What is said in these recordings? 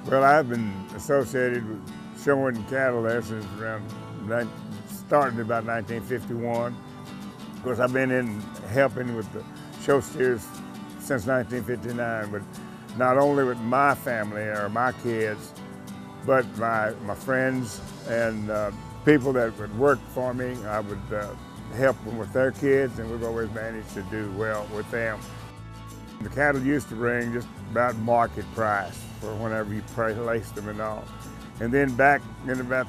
Well, I've been associated with showing cattle there since starting about 1951. Of course, I've been in helping with the show steers since 1959, but not only with my family or my kids, but my friends and people that would work for me. I would help them with their kids, and we've always managed to do well with them. The cattle used to bring just about market price for whenever you placed them and all. And then back in about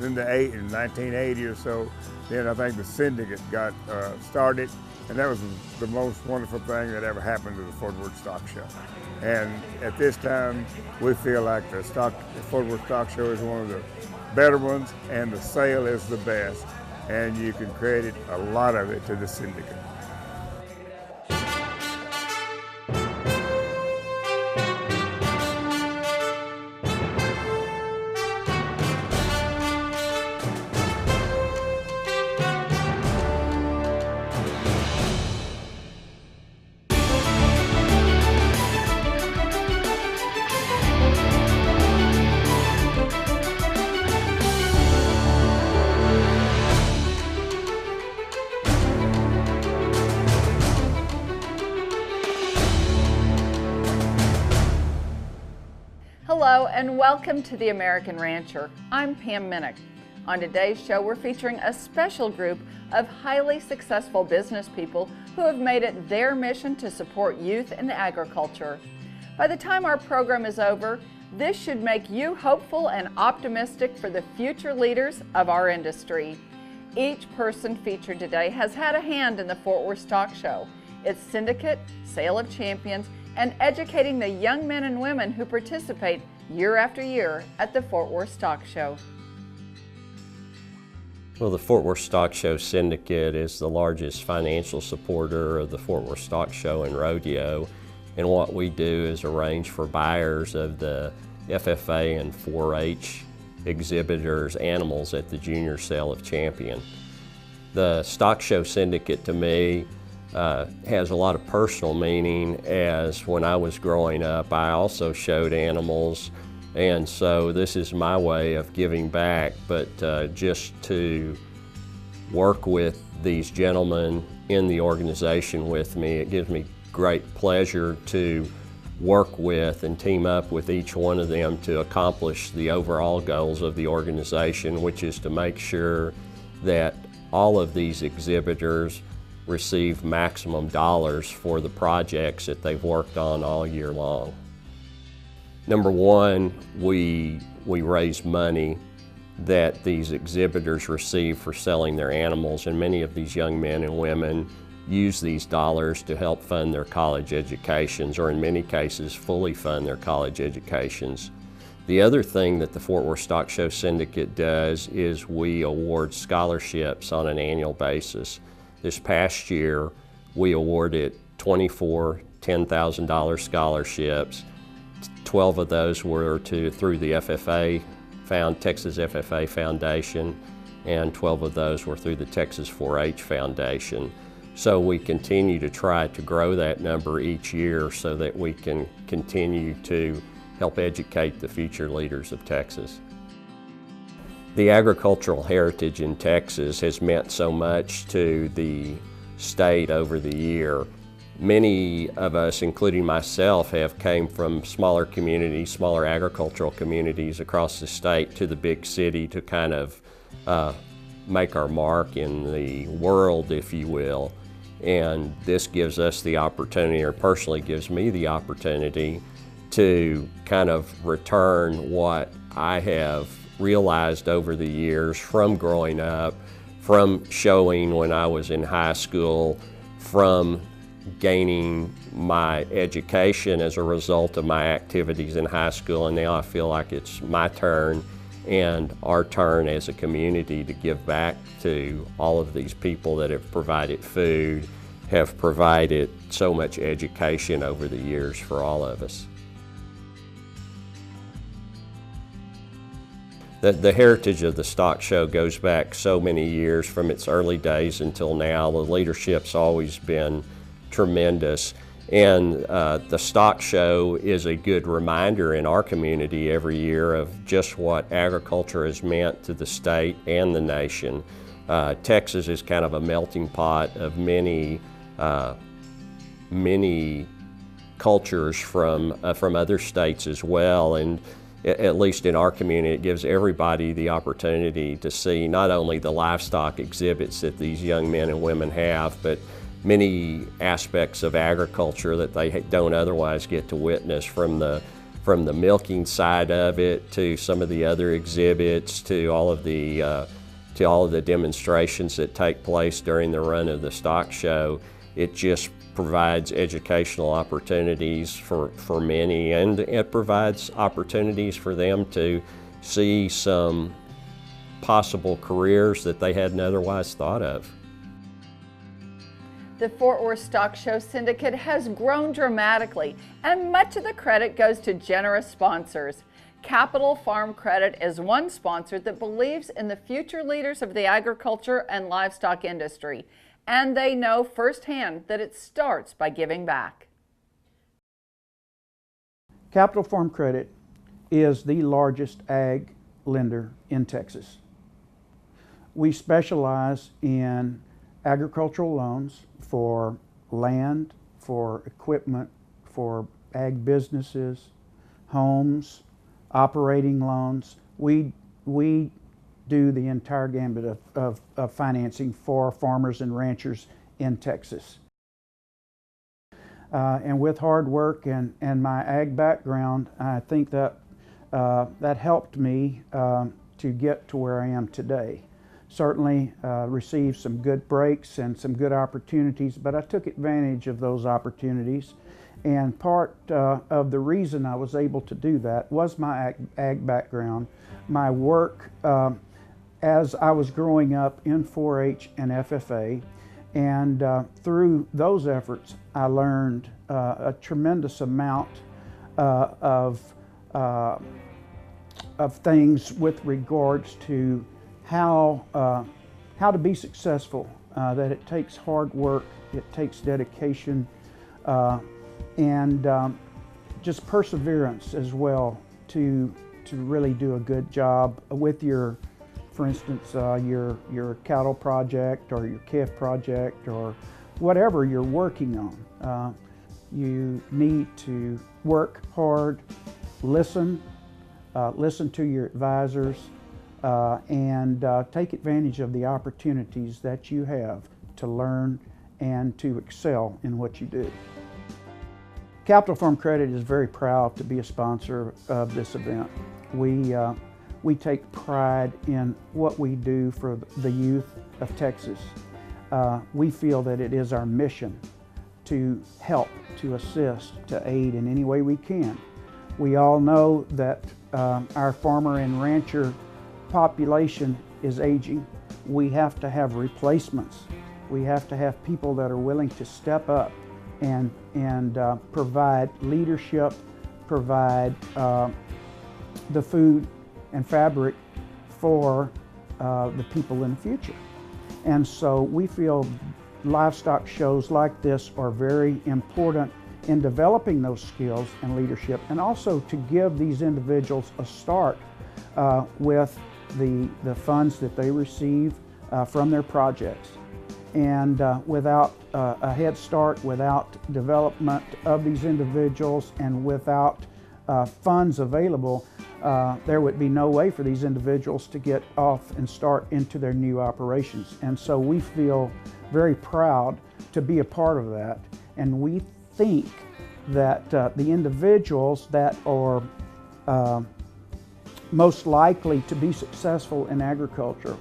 in 1980 or so, then I think the Syndicate got started, and that was the most wonderful thing that ever happened to the Fort Worth Stock Show. And at this time, we feel like the Fort Worth Stock Show is one of the better ones, and the sale is the best, and you can credit a lot of it to the Syndicate. Hello and welcome to The American Rancher. I'm Pam Minnick. On today's show, we're featuring a special group of highly successful business people who have made it their mission to support youth in agriculture. By the time our program is over, this should make you hopeful and optimistic for the future leaders of our industry. Each person featured today has had a hand in the Fort Worth Stock Show, its Syndicate, Sale of Champions, and educating the young men and women who participate year after year at the Fort Worth Stock Show. Well, the Fort Worth Stock Show Syndicate is the largest financial supporter of the Fort Worth Stock Show and Rodeo, and what we do is arrange for buyers of the FFA and 4-H exhibitors' animals at the Junior Sale of Champion. The Stock Show Syndicate, to me, has a lot of personal meaning, as when I was growing up I also showed animals, and so this is my way of giving back. But just to work with these gentlemen in the organization with me, it gives me great pleasure to work with and team up with each one of them to accomplish the overall goals of the organization, which is to make sure that all of these exhibitors receive maximum dollars for the projects that they've worked on all year long. Number one, we raise money that these exhibitors receive for selling their animals, and many of these young men and women use these dollars to help fund their college educations, or in many cases fully fund their college educations. The other thing that the Fort Worth Stock Show Syndicate does is we award scholarships on an annual basis. This past year, we awarded 24 $10,000 scholarships. 12 of those were through the Texas FFA Foundation, and 12 of those were through the Texas 4-H Foundation. So we continue to try to grow that number each year so that we can continue to help educate the future leaders of Texas. The agricultural heritage in Texas has meant so much to the state over the year. Many of us, including myself, have came from smaller communities, smaller agricultural communities across the state to the big city to kind of make our mark in the world, if you will. And this gives us the opportunity, or personally gives me the opportunity, to kind of return what I have realized over the years from growing up, from showing when I was in high school, from gaining my education as a result of my activities in high school, and now I feel like it's my turn and our turn as a community to give back to all of these people that have provided food, have provided so much education over the years for all of us. The heritage of the stock show goes back so many years, from its early days until now. The leadership's always been tremendous, And the stock show is a good reminder in our community every year of just what agriculture has meant to the state and the nation. Texas is kind of a melting pot of many cultures from other states as well, and at least in our community, it gives everybody the opportunity to see not only the livestock exhibits that these young men and women have, but many aspects of agriculture that they don't otherwise get to witness, from the milking side of it to some of the other exhibits to all of the demonstrations that take place during the run of the stock show. It just provides educational opportunities for many, and it provides opportunities for them to see some possible careers that they hadn't otherwise thought of. The Fort Worth Stock Show Syndicate has grown dramatically, and much of the credit goes to generous sponsors. Capital Farm Credit is one sponsor that believes in the future leaders of the agriculture and livestock industry, and they know firsthand that it starts by giving back. Capital Farm Credit is the largest ag lender in Texas. We specialize in agricultural loans for land, for equipment, for ag businesses, homes, operating loans. We do the entire gambit of financing for farmers and ranchers in Texas. And with hard work and my ag background, I think that that helped me to get to where I am today. Certainly received some good breaks and some good opportunities, but I took advantage of those opportunities. And part of the reason I was able to do that was my ag background, my work as I was growing up in 4-H and FFA. And through those efforts, I learned a tremendous amount of things with regards to how to be successful, that it takes hard work, it takes dedication, and just perseverance as well to really do a good job with your, for instance, your cattle project or your calf project or whatever you're working on. You need to work hard, listen to your advisors, and take advantage of the opportunities that you have to learn and to excel in what you do. Capital Farm Credit is very proud to be a sponsor of this event. We take pride in what we do for the youth of Texas. We feel that it is our mission to help, to assist, to aid in any way we can. We all know that our farmer and rancher population is aging. We have to have replacements. We have to have people that are willing to step up and provide leadership, provide the food and fabric for the people in the future. And so we feel livestock shows like this are very important in developing those skills and leadership, and also to give these individuals a start with the funds that they receive from their projects. And without a head start, without development of these individuals, and without funds available, there would be no way for these individuals to get off and start into their new operations. And so we feel very proud to be a part of that. And we think that the individuals that are most likely to be successful in agriculture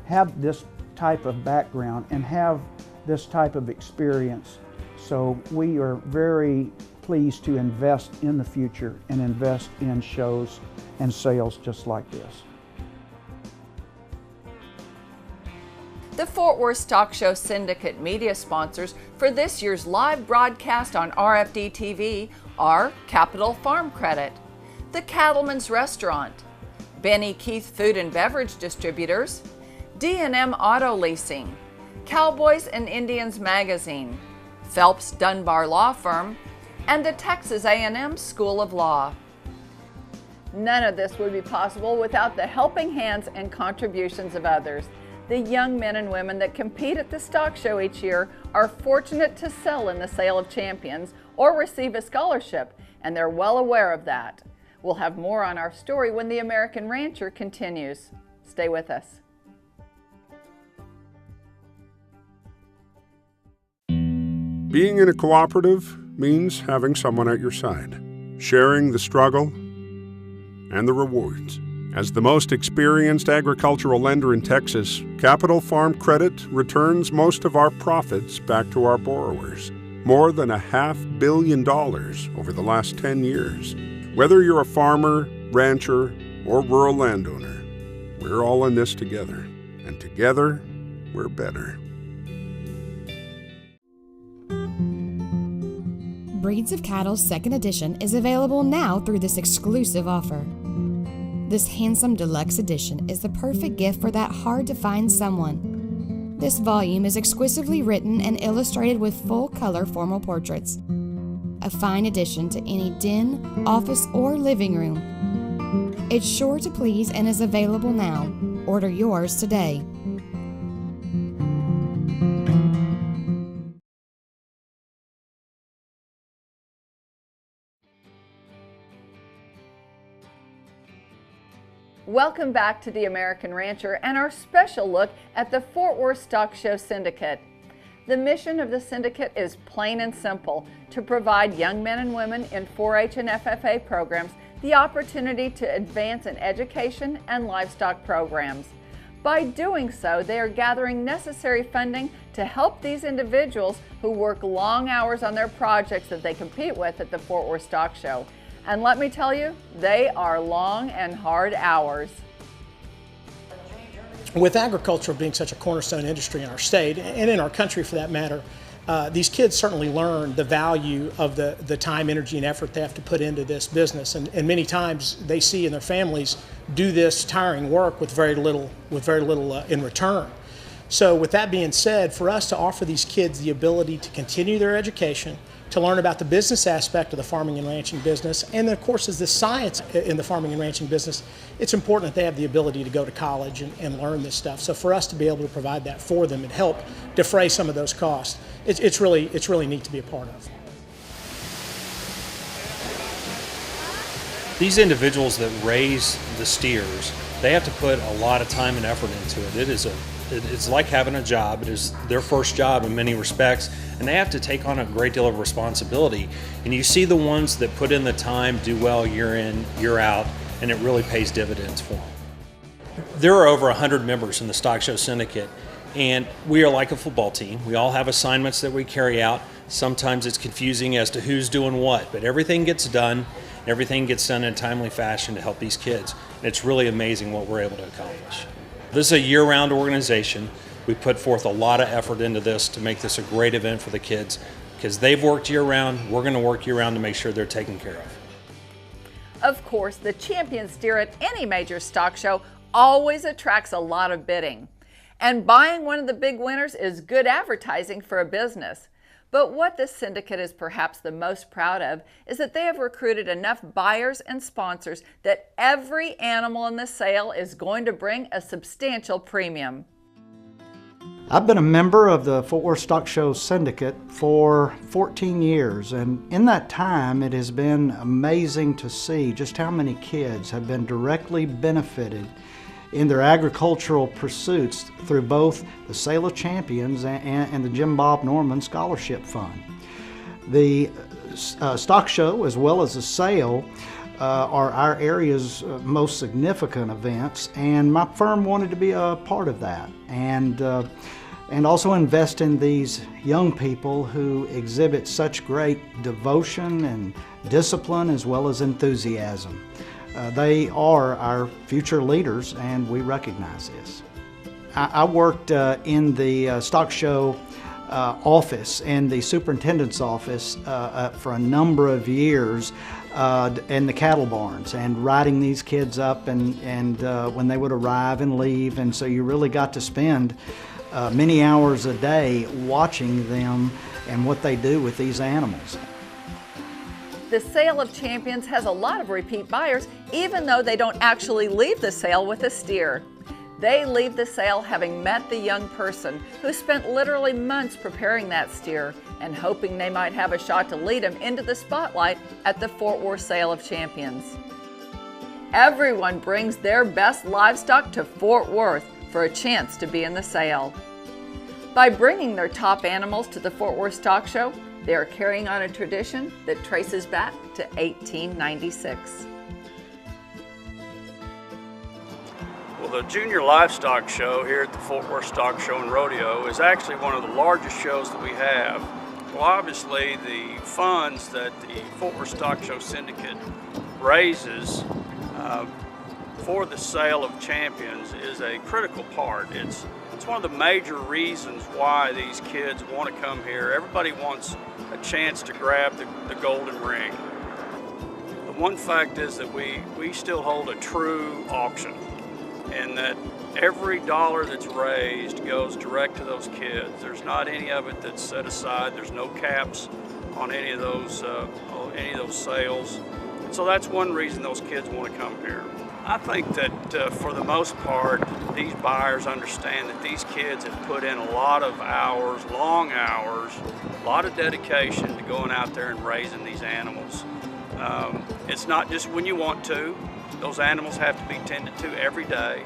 have this type of background and have this type of experience. So we are very pleased to invest in the future and invest in shows and sales just like this. The Fort Worth Stock Show Syndicate media sponsors for this year's live broadcast on RFD TV are Capital Farm Credit, The Cattleman's Restaurant, Benny Keith Food and Beverage Distributors, D&M Auto Leasing, Cowboys and Indians Magazine, Phelps Dunbar Law Firm, and the Texas A&M School of Law. None of this would be possible without the helping hands and contributions of others. The young men and women that compete at the stock show each year are fortunate to sell in the Sale of Champions or receive a scholarship, and they're well aware of that. We'll have more on our story when the American Rancher continues. Stay with us. Being in a cooperative means having someone at your side, sharing the struggle and the rewards. As the most experienced agricultural lender in Texas, Capital Farm Credit returns most of our profits back to our borrowers. More than $500 million over the last 10 years. Whether you're a farmer, rancher, or rural landowner, we're all in this together. And together, we're better. Breeds of Cattle 2nd Edition is available now through this exclusive offer. This handsome deluxe edition is the perfect gift for that hard-to-find someone. This volume is exquisitely written and illustrated with full-color formal portraits. A fine addition to any den, office, or living room. It's sure to please and is available now. Order yours today. Welcome back to the American Rancher and our special look at the Fort Worth Stock Show Syndicate. The mission of the Syndicate is plain and simple: to provide young men and women in 4-H and FFA programs the opportunity to advance in education and livestock programs. By doing so, they are gathering necessary funding to help these individuals who work long hours on their projects that they compete with at the Fort Worth Stock Show. And let me tell you, they are long and hard hours. With agriculture being such a cornerstone industry in our state, and in our country for that matter, these kids certainly learn the value of the time, energy, and effort they have to put into this business. And many times they see in their families do this tiring work with very little in return. So with that being said, for us to offer these kids the ability to continue their education, to learn about the business aspect of the farming and ranching business, and then of course is the science in the farming and ranching business, it's important that they have the ability to go to college and learn this stuff. So for us to be able to provide that for them and help defray some of those costs, it's really neat to be a part of. These individuals that raise the steers, they have to put a lot of time and effort into it. It's like having a job. It is their first job in many respects, and they have to take on a great deal of responsibility. And you see the ones that put in the time, do well year in, year out, and it really pays dividends for them. There are over 100 members in the Stock Show Syndicate, and we are like a football team. We all have assignments that we carry out. Sometimes it's confusing as to who's doing what, but everything gets done. Everything gets done in a timely fashion to help these kids. And it's really amazing what we're able to accomplish. This is a year-round organization. We put forth a lot of effort into this to make this a great event for the kids, because they've worked year-round. We're going to work year-round to make sure they're taken care of. Of course, the champion steer at any major stock show always attracts a lot of bidding. And buying one of the big winners is good advertising for a business. But what the Syndicate is perhaps the most proud of is that they have recruited enough buyers and sponsors that every animal in the sale is going to bring a substantial premium. I've been a member of the Fort Worth Stock Show Syndicate for 14 years, and in that time it has been amazing to see just how many kids have been directly benefited in their agricultural pursuits through both the Sale of Champions and the Jim Bob Norman Scholarship Fund. The stock show as well as the sale are our area's most significant events, and my firm wanted to be a part of that and also invest in these young people who exhibit such great devotion and discipline as well as enthusiasm. They are our future leaders, and we recognize this. I worked in the stock show office and the superintendent's office for a number of years in the cattle barns and riding these kids up and when they would arrive and leave, and so you really got to spend many hours a day watching them and what they do with these animals. The Sale of Champions has a lot of repeat buyers, even though they don't actually leave the sale with a steer. They leave the sale having met the young person who spent literally months preparing that steer and hoping they might have a shot to lead him into the spotlight at the Fort Worth Sale of Champions. Everyone brings their best livestock to Fort Worth for a chance to be in the sale. By bringing their top animals to the Fort Worth Stock Show, they are carrying on a tradition that traces back to 1896. Well, the Junior Livestock Show here at the Fort Worth Stock Show and Rodeo is actually one of the largest shows that we have. Well, obviously, the funds that the Fort Worth Stock Show Syndicate raises for the Sale of Champions is a critical part. It's one of the major reasons why these kids want to come here. Everybody wants a chance to grab the golden ring. The one fact is that we still hold a true auction, and that every dollar that's raised goes direct to those kids. There's not any of it that's set aside. There's no caps on any of those sales. So that's one reason those kids want to come here. I think that for the most part, these buyers understand that these kids have put in a lot of hours, long hours, a lot of dedication to going out there and raising these animals. It's not just when you want to. Those animals have to be tended to every day.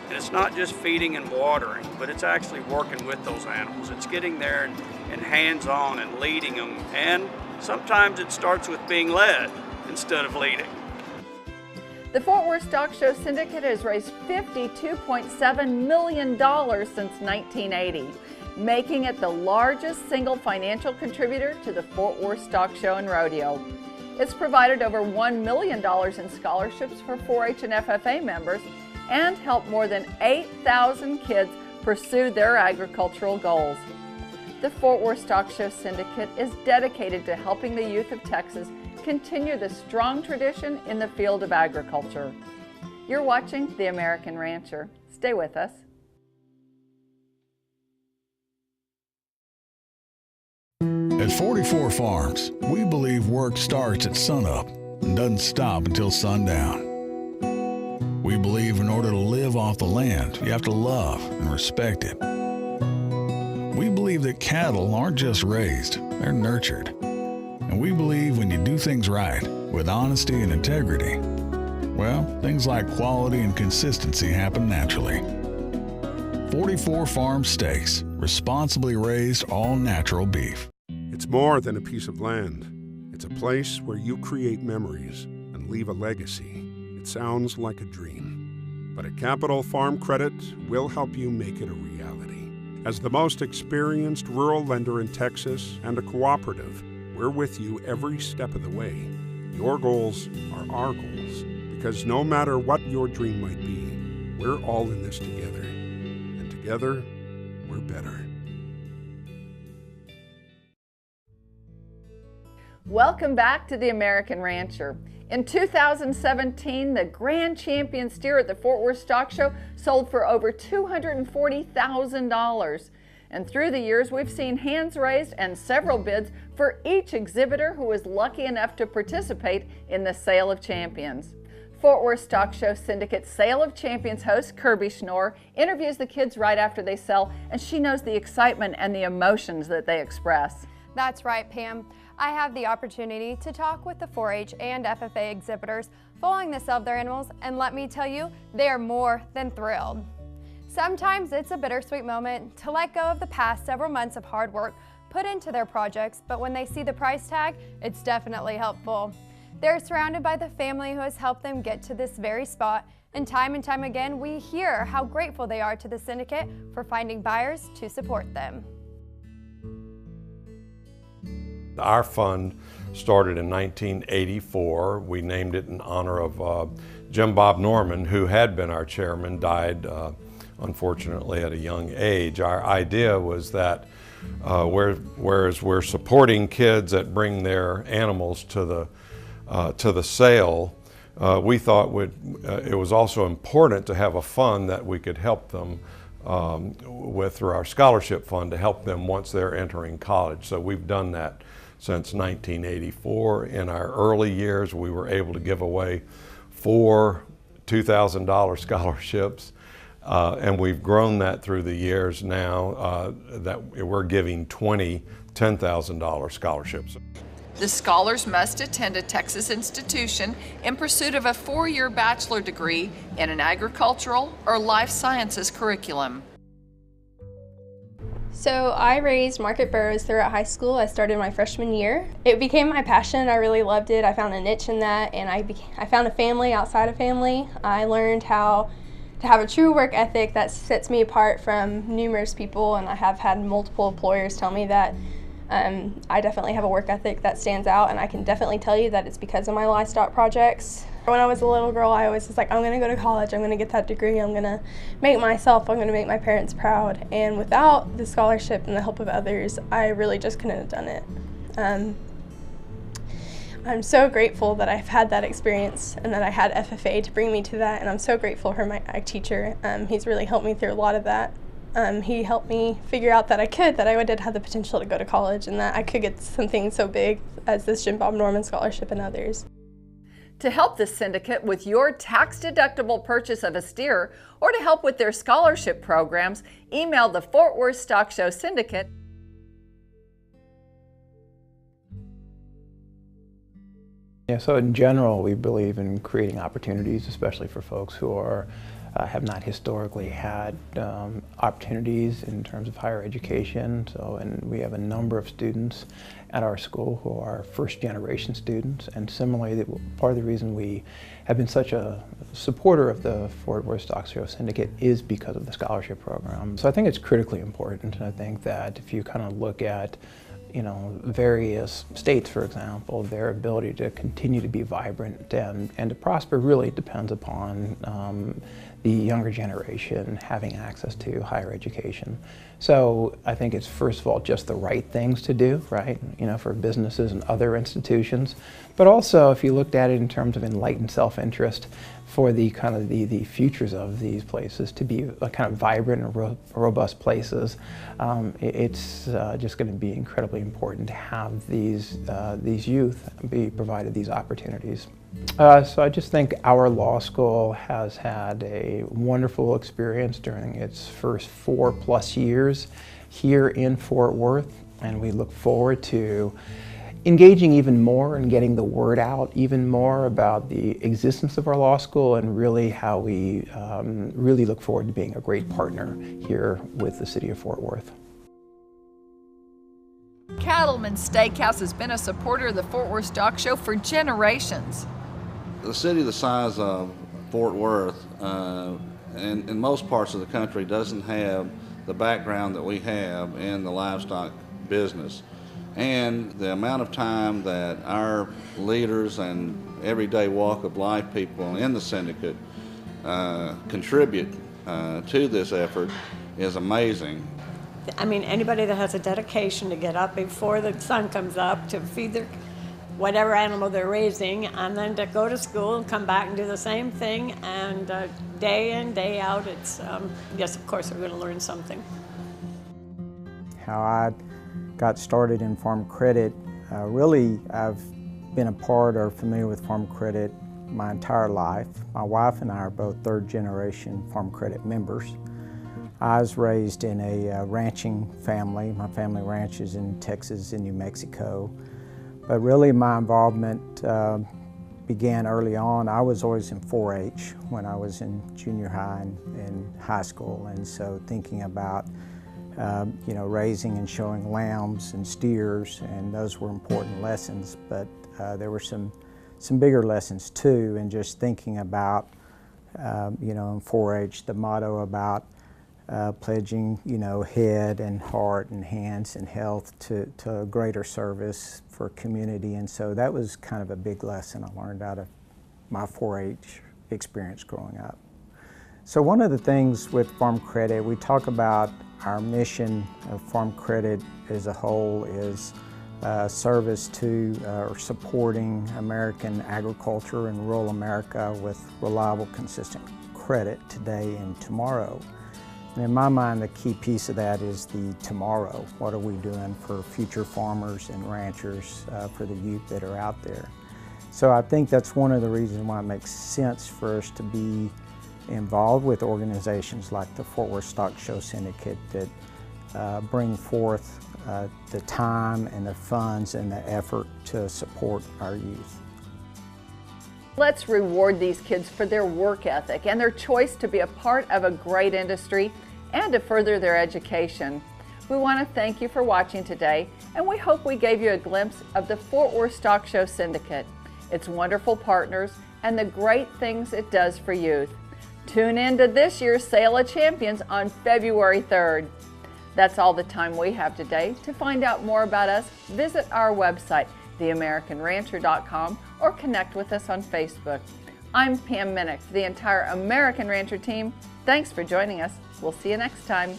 And it's not just feeding and watering, but it's actually working with those animals. It's getting there and hands-on and leading them. And sometimes it starts with being led instead of leading. The Fort Worth Stock Show Syndicate has raised $52.7 million since 1980, making it the largest single financial contributor to the Fort Worth Stock Show and Rodeo. It's provided over $1 million in scholarships for 4-H and FFA members and helped more than 8,000 kids pursue their agricultural goals. The Fort Worth Stock Show Syndicate is dedicated to helping the youth of Texas continue the strong tradition in the field of agriculture. You're watching The American Rancher. Stay with us. At 44 Farms, we believe work starts at sunup and doesn't stop until sundown. We believe in order to live off the land, you have to love and respect it. We believe that cattle aren't just raised, they're nurtured. And we believe when you do things right, with honesty and integrity, well, things like quality and consistency happen naturally. 44 Farm Steaks, responsibly raised all-natural beef. It's more than a piece of land. It's a place where you create memories and leave a legacy. It sounds like a dream. But at Capital Farm Credit, we'll help you make it a reality. As the most experienced rural lender in Texas and a cooperative, we're with you every step of the way. Your goals are our goals, because no matter what your dream might be, we're all in this together. And together, we're better. Welcome back to The American Rancher. In 2017, the Grand Champion steer at the Fort Worth Stock Show sold for over $240,000. And through the years, we've seen hands raised and several bids for each exhibitor who was lucky enough to participate in the Sale of Champions. Fort Worth Stock Show Syndicate Sale of Champions host Kirby Schnorr interviews the kids right after they sell, and she knows the excitement and the emotions that they express. That's right, Pam. I have the opportunity to talk with the 4-H and FFA exhibitors following the sale of their animals, and let me tell you, they are more than thrilled. Sometimes it's a bittersweet moment to let go of the past several months of hard work put into their projects, but when they see the price tag, it's definitely helpful. They're surrounded by the family who has helped them get to this very spot, and time again, we hear how grateful they are to the syndicate for finding buyers to support them. Our fund started in 1984. We named it in honor of Jim Bob Norman, who had been our chairman, died unfortunately at a young age. Our idea was that whereas we're supporting kids that bring their animals to the sale, we thought it was also important to have a fund that we could help them through our scholarship fund to help them once they're entering college. So we've done that since 1984. In our early years, we were able to give away 4 $2,000 scholarships, and we've grown that through the years now that we're giving 20 $10,000 scholarships. The scholars must attend a Texas institution in pursuit of a 4-year bachelor degree in an agricultural or life sciences curriculum. So I raised market burros throughout high school. I started my freshman year. It became my passion. I really loved it. I found a niche in that, and I found a family outside of family. I learned how to have a true work ethic that sets me apart from numerous people, and I have had multiple employers tell me that I definitely have a work ethic that stands out, and I can definitely tell you that it's because of my livestock projects. When I was a little girl, I always was like, I'm going to go to college, I'm going to get that degree, I'm going to make myself, I'm going to make my parents proud. And without the scholarship and the help of others, I really just couldn't have done it. I'm so grateful that I've had that experience and that I had FFA to bring me to that, and I'm so grateful for my ag teacher. He's really helped me through a lot of that. He helped me figure out that I did have the potential to go to college and that I could get something so big as this Jim Bob Norman Scholarship and others. To help the Syndicate with your tax-deductible purchase of a steer or to help with their scholarship programs, email the Fort Worth Stock Show Syndicate. Yeah, so in general, we believe in creating opportunities, especially for folks who are have not historically had opportunities in terms of higher education. So, and we have a number of students at our school who are first-generation students, and similarly, part of the reason we have been such a supporter of the Fort Worth Stock Show Syndicate is because of the scholarship program. So I think it's critically important, and I think that if you kind of look at various states, for example, their ability to continue to be vibrant and to prosper really depends upon the younger generation having access to higher education. So I think it's, first of all, just the right things to do, right? For businesses and other institutions. But also, if you looked at it in terms of enlightened self-interest, for the kind of the futures of these places to be kind of vibrant and robust places, it's just going to be incredibly important to have these youth be provided these opportunities. So I just think our law school has had a wonderful experience during its first 4+ years here in Fort Worth, and we look forward to engaging even more and getting the word out even more about the existence of our law school, and really how we really look forward to being a great partner here with the city of Fort Worth. Cattleman's Steakhouse has been a supporter of the Fort Worth Stock Show for generations. The city the size of Fort Worth and in most parts of the country doesn't have the background that we have in the livestock business. And the amount of time that our leaders and everyday walk of life people in the syndicate contribute to this effort is amazing. I mean, anybody that has a dedication to get up before the sun comes up to feed their whatever animal they're raising, and then to go to school and come back and do the same thing, and day in, day out, it's, yes, of course, we're going to learn something. How I got started in Farm Credit, really I've been a part or familiar with Farm Credit my entire life. My wife and I are both third-generation Farm Credit members. I was raised in a ranching family. My family ranches in Texas and New Mexico. But really my involvement began early on. I was always in 4-H when I was in junior high and high school, and so thinking about raising and showing lambs and steers, and those were important lessons, but there were some bigger lessons too, and just thinking about, in 4-H, the motto about pledging, head and heart and hands and health to greater service for community, and so that was kind of a big lesson I learned out of my 4-H experience growing up. So one of the things with Farm Credit, we talk about our mission of Farm Credit as a whole is service to or supporting American agriculture and rural America with reliable, consistent credit today and tomorrow. And in my mind, the key piece of that is the tomorrow. What are we doing for future farmers and ranchers, for the youth that are out there? So I think that's one of the reasons why it makes sense for us to be involved with organizations like the Fort Worth Stock Show Syndicate that bring forth the time and the funds and the effort to support our youth. Let's reward these kids for their work ethic and their choice to be a part of a great industry and to further their education. We want to thank you for watching today, and we hope we gave you a glimpse of the Fort Worth Stock Show Syndicate, its wonderful partners, and the great things it does for youth. Tune in to this year's Sale of Champions on February 3rd. That's all the time we have today. To find out more about us, visit our website, theamericanrancher.com, or connect with us on Facebook. I'm Pam Minnick. For the entire American Rancher team, thanks for joining us. We'll see you next time.